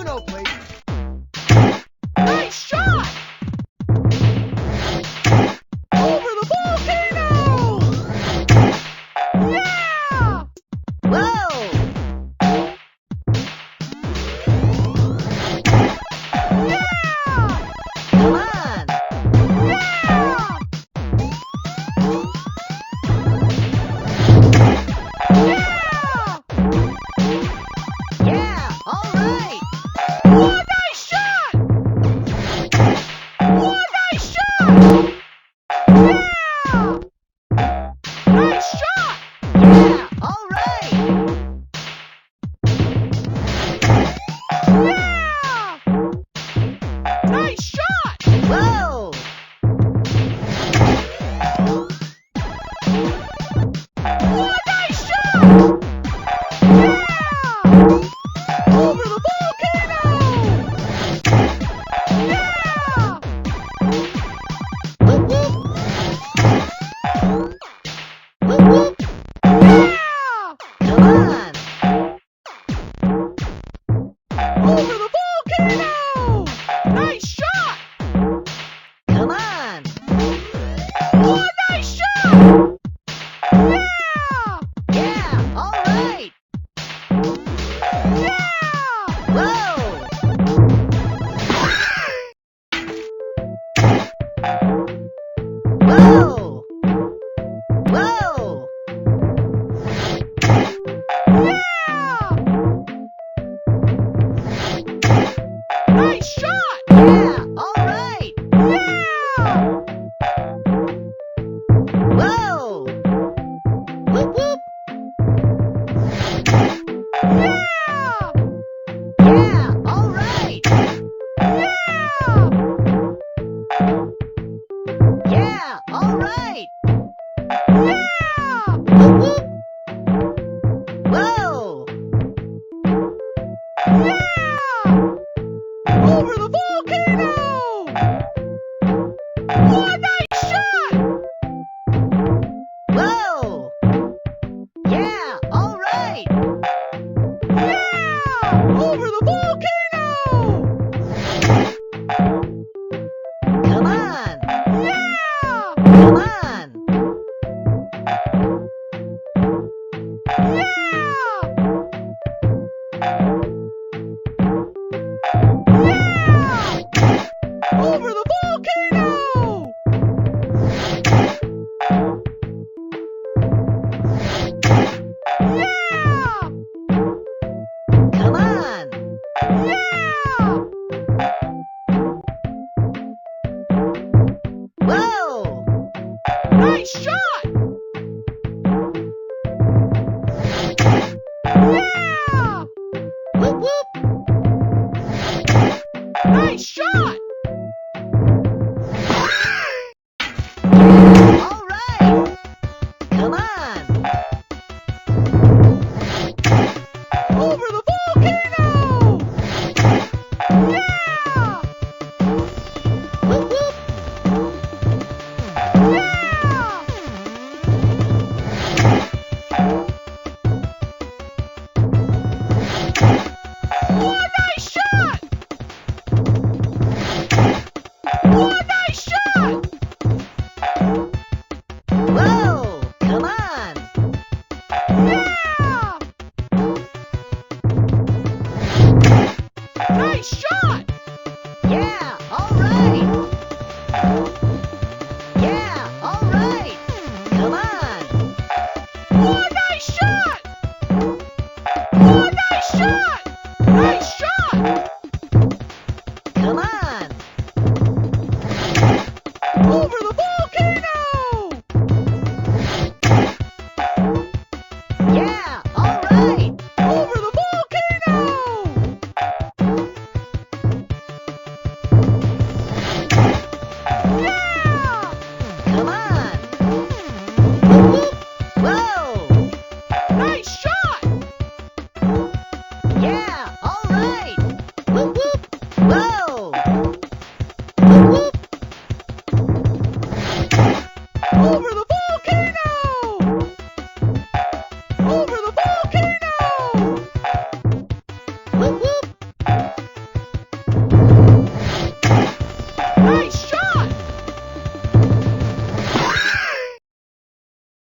Muno, please. Nice shot! Over the volcano! Yeah! Whoa! Yeah! Come on! Yeah! Yeah! Yeah! All right! Oh, nice shot! Oh, nice shot! Yeah! Nice shot! Yeah! All right! Yeah! Nice shot! Whoa! Oh, nice shot! Yeah! Over the volcano! Yeah! Whoop whoop! Whoop whoop! Yeah! Come on! Over the volcano! Nice shot! Come on! Oh, nice shot! Yeah! Yeah! All right! Yeah! Whoa! Whoa! Whoa! Yeah! Nice shot! Yeah! All right! Yeah! Whoa! Whoop whoop! Yeah! Yeah! All right! Yeah! Yeah! All right! Yeah! Whoop whoop! Whoa! Yeah! Over the volcano! Oh, nice shot! Whoa! Yeah! All right! Yeah! Over the volcano! Come on! Yeah! Come on! Yeah! Yeah! Over the volcano! Yeah! Come on! Yeah! Whoa! Nice shot!